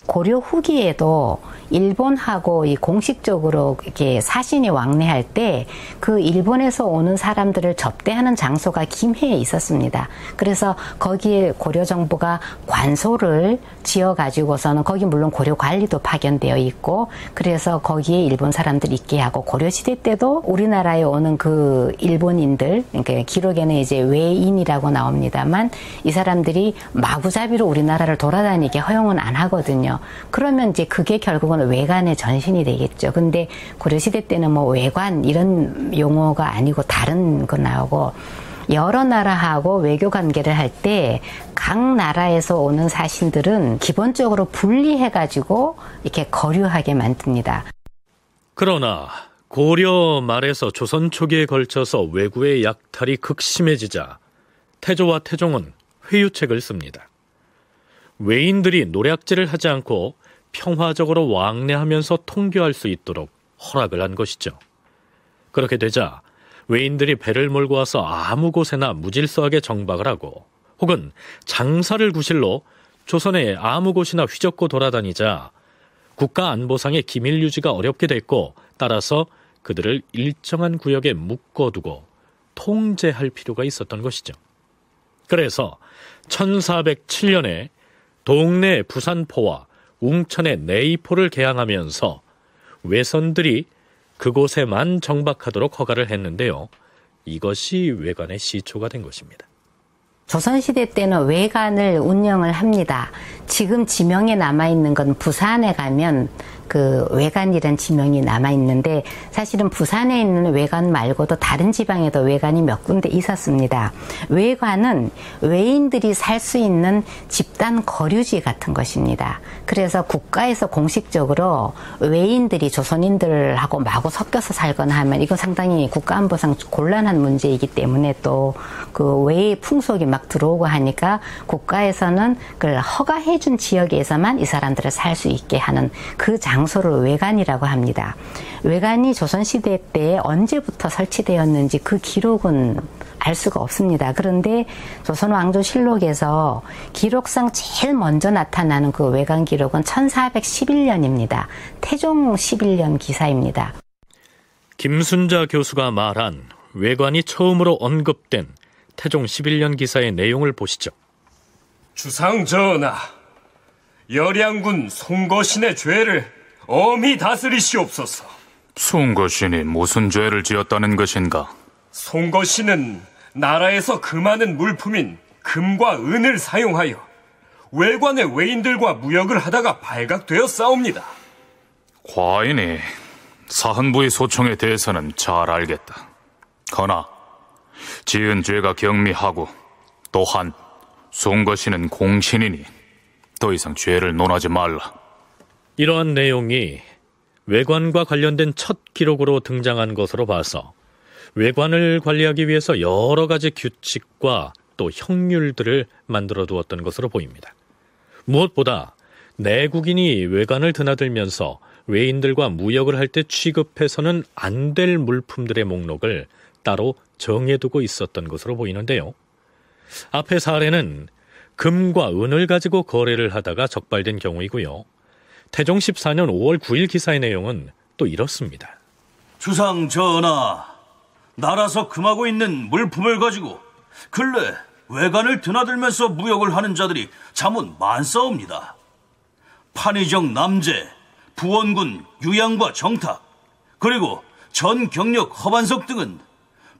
고려 후기에도 일본하고 이 공식적으로 이렇게 사신이 왕래할 때 그 일본에서 오는 사람들을 접대하는 장소가 김해에 있었습니다. 그래서 거기에 고려 정부가 관소를 지어 가지고서는 거기 물론 고려 관리도 파견되어 있고 그래서 거기에 일본 사람들 있게 하고 고려 시대 때도 우리나라에 오는 그 일본인들 그러니까 기록에는 이제 외인이라고 나옵니다만 이 사람들이 마구잡이로 우리나라를 돌아다니게 허용은 안 하거든요. 그러면 이제 그게 결국은 외관의 전신이 되겠죠. 근데 고려시대 때는 뭐 외관 이런 용어가 아니고 다른 거 나오고 여러 나라하고 외교 관계를 할 때 각 나라에서 오는 사신들은 기본적으로 분리해가지고 이렇게 거류하게 만듭니다. 그러나 고려 말에서 조선 초기에 걸쳐서 왜구의 약탈이 극심해지자 태조와 태종은 회유책을 씁니다. 외인들이 노략질을 하지 않고 평화적으로 왕래하면서 통교할 수 있도록 허락을 한 것이죠. 그렇게 되자 외인들이 배를 몰고 와서 아무 곳에나 무질서하게 정박을 하고 혹은 장사를 구실로 조선의 아무 곳이나 휘젓고 돌아다니자 국가 안보상의 기밀 유지가 어렵게 됐고 따라서 그들을 일정한 구역에 묶어두고 통제할 필요가 있었던 것이죠. 그래서 1407년에 동래 부산포와 웅천의 내이포를 개항하면서 외선들이 그곳에만 정박하도록 허가를 했는데요. 이것이 외관의 시초가 된 것입니다. 조선시대 때는 외관을 운영을 합니다. 지금 지명에 남아있는 건 부산에 가면 그 외관이란 지명이 남아있는데 사실은 부산에 있는 외관 말고도 다른 지방에도 외관이 몇 군데 있었습니다. 외관은 외인들이 살 수 있는 집단 거류지 같은 것입니다. 그래서 국가에서 공식적으로 외인들이 조선인들하고 마구 섞여서 살거나 하면 이건 상당히 국가안보상 곤란한 문제이기 때문에 또 그 외의 풍속이 막 들어오고 하니까 국가에서는 그걸 허가해준 지역에서만 이 사람들을 살 수 있게 하는 그 장소를 외관이라고 합니다. 외관이 조선시대 때 언제부터 설치되었는지 그 기록은 알 수가 없습니다. 그런데 조선왕조실록에서 기록상 제일 먼저 나타나는 그 외관 기록은 1411년입니다. 태종 11년 기사입니다. 김순자 교수가 말한 외관이 처음으로 언급된 태종 11년 기사의 내용을 보시죠. 주상전하, 열양군 송거신의 죄를 엄히 다스리시옵소서. 송거신이 무슨 죄를 지었다는 것인가? 송거신은 나라에서 그 많은 물품인 금과 은을 사용하여 외관의 외인들과 무역을 하다가 발각되었사옵니다. 과인이 사헌부의 소총에 대해서는 잘 알겠다. 그러나 지은 죄가 경미하고 또한 송거신은 공신이니 더 이상 죄를 논하지 말라. 이러한 내용이 외관과 관련된 첫 기록으로 등장한 것으로 봐서 외관을 관리하기 위해서 여러 가지 규칙과 또 형률들을 만들어 두었던 것으로 보입니다. 무엇보다 내국인이 외관을 드나들면서 외인들과 무역을 할 때 취급해서는 안 될 물품들의 목록을 따로 정해두고 있었던 것으로 보이는데요. 앞의 사례는 금과 은을 가지고 거래를 하다가 적발된 경우이고요. 태종 14년 5월 9일 기사의 내용은 또 이렇습니다. 주상 전하, 나라서 금하고 있는 물품을 가지고 근래 외관을 드나들면서 무역을 하는 자들이 자문 많사옵니다. 판의정 남제, 부원군 유양과 정탁, 그리고 전 경력 허반석 등은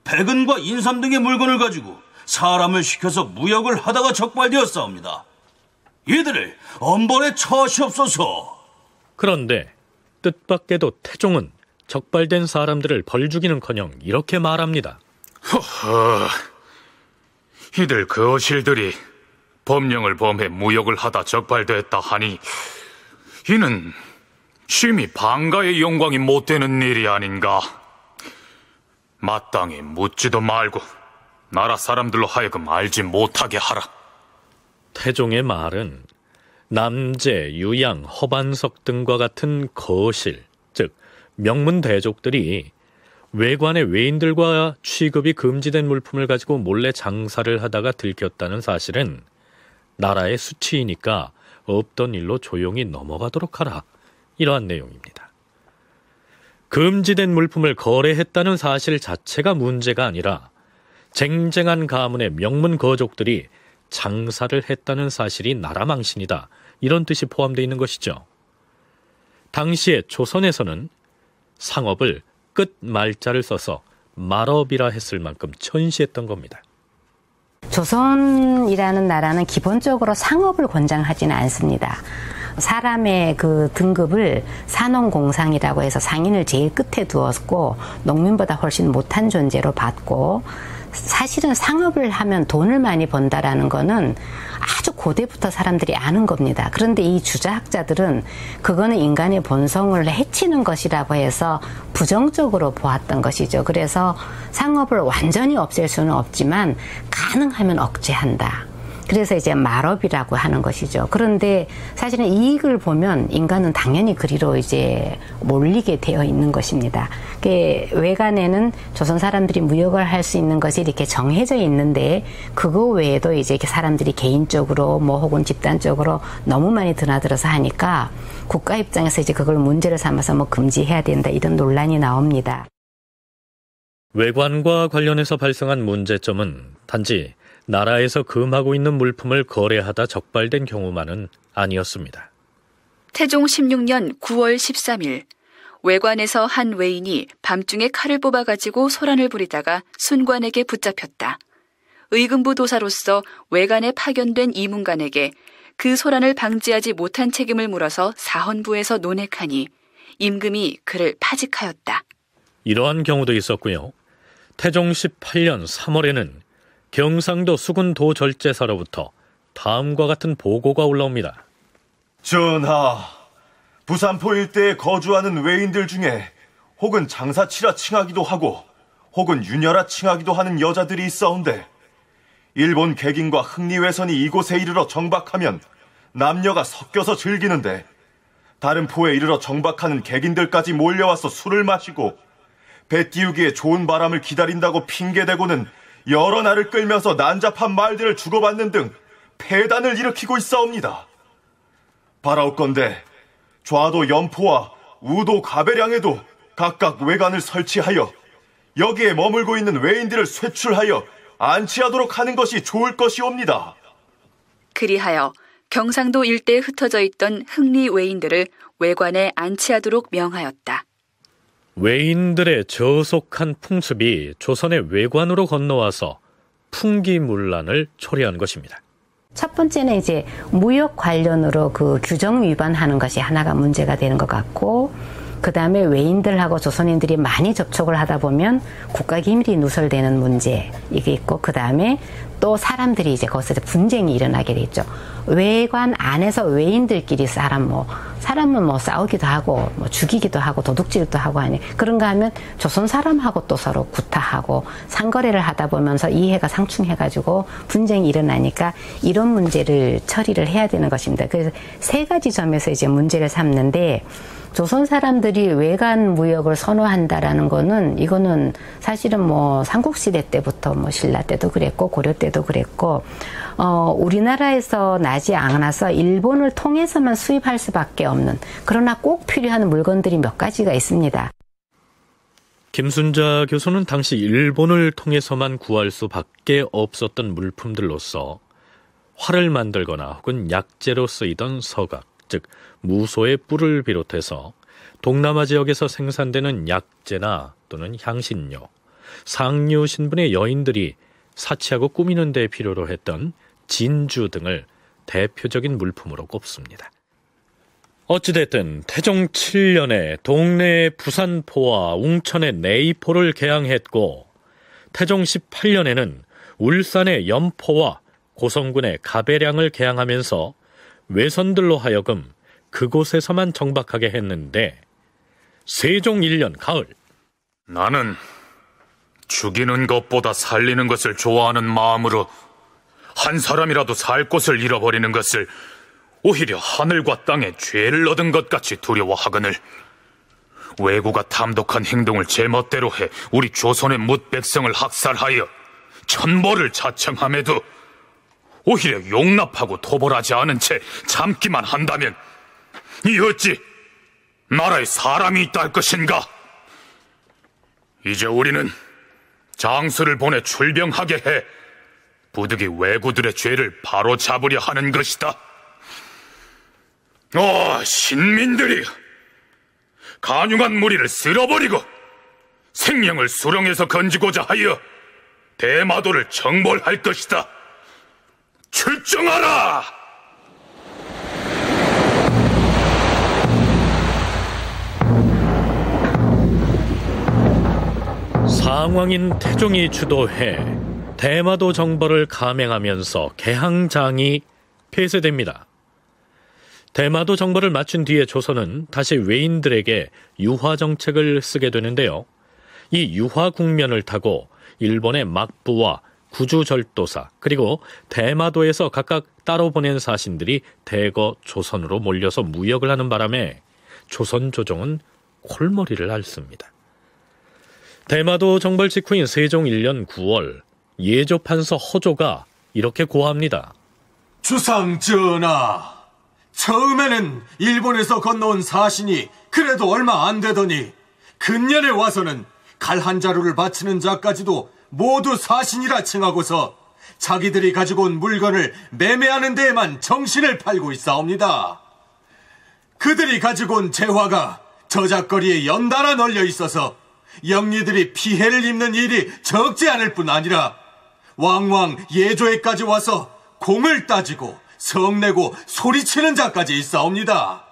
백은과 인삼 등의 물건을 가지고 사람을 시켜서 무역을 하다가 적발되었사옵니다. 이들을 엄벌에 처하시옵소서. 그런데 뜻밖에도 태종은 적발된 사람들을 벌주기는커녕 이렇게 말합니다. 허허, 이들 그 어실들이 법령을 범해 무역을 하다 적발됐다 하니 이는 심히 방가의 영광이 못되는 일이 아닌가. 마땅히 묻지도 말고 나라 사람들로 하여금 알지 못하게 하라. 태종의 말은 남제, 유양, 허반석 등과 같은 거실, 즉 명문대족들이 외관의 외인들과 취급이 금지된 물품을 가지고 몰래 장사를 하다가 들켰다는 사실은 나라의 수치이니까 없던 일로 조용히 넘어가도록 하라. 이러한 내용입니다. 금지된 물품을 거래했다는 사실 자체가 문제가 아니라 쟁쟁한 가문의 명문 거족들이 장사를 했다는 사실이 나라 망신이다. 이런 뜻이 포함되어 있는 것이죠. 당시에 조선에서는 상업을 끝 말자를 써서 말업이라 했을 만큼 천시했던 겁니다. 조선이라는 나라는 기본적으로 상업을 권장하지는 않습니다. 사람의 그 등급을 산업공상이라고 해서 상인을 제일 끝에 두었고 농민보다 훨씬 못한 존재로 봤고, 사실은 상업을 하면 돈을 많이 번다라는 거는 아주 고대부터 사람들이 아는 겁니다. 그런데 이 주자학자들은 그거는 인간의 본성을 해치는 것이라고 해서 부정적으로 보았던 것이죠. 그래서 상업을 완전히 없앨 수는 없지만 가능하면 억제한다. 그래서 이제 말업이라고 하는 것이죠. 그런데 사실은 이익을 보면 인간은 당연히 그리로 이제 몰리게 되어 있는 것입니다. 외관에는 조선 사람들이 무역을 할 수 있는 것이 이렇게 정해져 있는데, 그거 외에도 이제 사람들이 개인적으로 뭐 혹은 집단적으로 너무 많이 드나들어서 하니까 국가 입장에서 이제 그걸 문제를 삼아서 뭐 금지해야 된다, 이런 논란이 나옵니다. 외관과 관련해서 발생한 문제점은 단지 나라에서 금하고 있는 물품을 거래하다 적발된 경우만은 아니었습니다. 태종 16년 9월 13일 외관에서 한 외인이 밤중에 칼을 뽑아가지고 소란을 부리다가 순관에게 붙잡혔다. 의금부 도사로서 외관에 파견된 이문관에게 그 소란을 방지하지 못한 책임을 물어서 사헌부에서 논핵하니 임금이 그를 파직하였다. 이러한 경우도 있었고요. 태종 18년 3월에는 경상도 수군 도절제사로부터 다음과 같은 보고가 올라옵니다. 전하, 부산포 일대에 거주하는 외인들 중에 혹은 장사치라 칭하기도 하고 혹은 유녀라 칭하기도 하는 여자들이 있어온데, 일본 객인과 흥리외선이 이곳에 이르러 정박하면 남녀가 섞여서 즐기는데, 다른 포에 이르러 정박하는 객인들까지 몰려와서 술을 마시고 배 띄우기에 좋은 바람을 기다린다고 핑계대고는 여러 날을 끌면서 난잡한 말들을 주고받는 등 폐단을 일으키고 있사옵니다. 바라옵건대 좌도 연포와 우도 가배량에도 각각 외관을 설치하여 여기에 머물고 있는 외인들을 쇠출하여 안치하도록 하는 것이 좋을 것이옵니다. 그리하여 경상도 일대에 흩어져 있던 흥리 외인들을 외관에 안치하도록 명하였다. 외인들의 저속한 풍습이 조선의 외관으로 건너와서 풍기문란을 초래한 것입니다. 첫 번째는 이제 무역 관련으로 그 규정 위반하는 것이 하나가 문제가 되는 것 같고, 그 다음에 외인들하고 조선인들이 많이 접촉을 하다 보면 국가기밀이 누설되는 문제, 이게 있고, 그 다음에 또 사람들이 이제 거기서 분쟁이 일어나게 되죠. 외관 안에서 외인들끼리 사람은 뭐 싸우기도 하고 뭐 죽이기도 하고 도둑질도 하고 하니, 그런가 하면 조선 사람하고 또 서로 구타하고 상거래를 하다 보면서 이해가 상충해가지고 분쟁이 일어나니까 이런 문제를 처리를 해야 되는 것입니다. 그래서 세 가지 점에서 이제 문제를 삼는데, 조선 사람들이 외관 무역을 선호한다라는 거는, 이거는 사실은 뭐 삼국시대 때부터 뭐 신라 때도 그랬고 고려 때도 그랬고, 우리나라에서 나지 않아서 일본을 통해서만 수입할 수밖에 없는, 그러나 꼭 필요한 물건들이 몇 가지가 있습니다. 김순자 교수는 당시 일본을 통해서만 구할 수밖에 없었던 물품들로서 활을 만들거나 혹은 약재로 쓰이던 서각, 즉 무소의 뿔을 비롯해서 동남아 지역에서 생산되는 약재나 또는 향신료, 상류 신분의 여인들이 사치하고 꾸미는 데 필요로 했던 진주 등을 대표적인 물품으로 꼽습니다. 어찌됐든 태종 7년에 동래의 부산포와 웅천의 내이포를 개항했고, 태종 18년에는 울산의 연포와 고성군의 가배량을 개항하면서 외선들로 하여금 그곳에서만 정박하게 했는데, 세종 1년 가을, 나는 죽이는 것보다 살리는 것을 좋아하는 마음으로 한 사람이라도 살 곳을 잃어버리는 것을 오히려 하늘과 땅에 죄를 얻은 것 같이 두려워하거늘, 왜구가 탐독한 행동을 제멋대로 해 우리 조선의 뭇백성을 학살하여 천벌을 자청함에도 오히려 용납하고 토벌하지 않은 채 참기만 한다면 이 어찌 나라에 사람이 있다 할 것인가? 이제 우리는 장수를 보내 출병하게 해 부득이 왜구들의 죄를 바로잡으려 하는 것이다. 신민들이 간흉한 무리를 쓸어버리고 생명을 수렁에서 건지고자 하여 대마도를 정벌할 것이다. 출정하라! 상왕인 태종이 주도해 대마도 정벌을 감행하면서 개항장이 폐쇄됩니다. 대마도 정벌을 마친 뒤에 조선은 다시 외인들에게 유화 정책을 쓰게 되는데요. 이 유화 국면을 타고 일본의 막부와 구주절도사 그리고 대마도에서 각각 따로 보낸 사신들이 대거 조선으로 몰려서 무역을 하는 바람에 조선 조정은 콜머리를 앓습니다. 대마도 정벌 직후인 세종 1년 9월 예조판서 허조가 이렇게 고합니다. 주상 전하, 처음에는 일본에서 건너온 사신이 그래도 얼마 안 되더니 근년에 와서는 갈 한 자루를 바치는 자까지도 모두 사신이라 칭하고서 자기들이 가지고 온 물건을 매매하는 데에만 정신을 팔고 있사옵니다. 그들이 가지고 온 재화가 저작거리에 연달아 널려 있어서 영리들이 피해를 입는 일이 적지 않을 뿐 아니라 왕왕 예조에까지 와서 공을 따지고 성내고 소리치는 자까지 있사옵니다.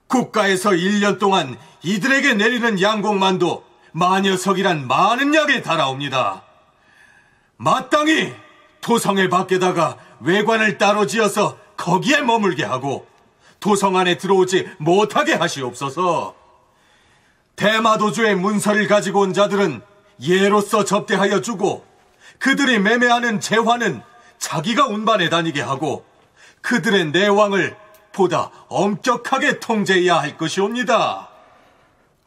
국가에서 1년 동안 이들에게 내리는 양곡만도 마녀석이란 많은 약에 달아옵니다. 마땅히 도성의 밖에다가 외관을 따로 지어서 거기에 머물게 하고 도성 안에 들어오지 못하게 하시옵소서. 대마도주의 문서를 가지고 온 자들은 예로서 접대하여 주고 그들이 매매하는 재화는 자기가 운반해 다니게 하고 그들의 내왕을 보다 엄격하게 통제해야 할 것이옵니다.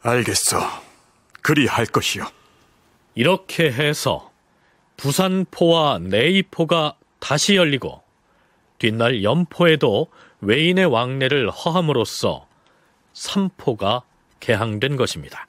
알겠소. 그리 할 것이요. 이렇게 해서 부산포와 내이포가 다시 열리고 뒷날 연포에도 외인의 왕래를 허함으로써 삼포가 개항된 것입니다.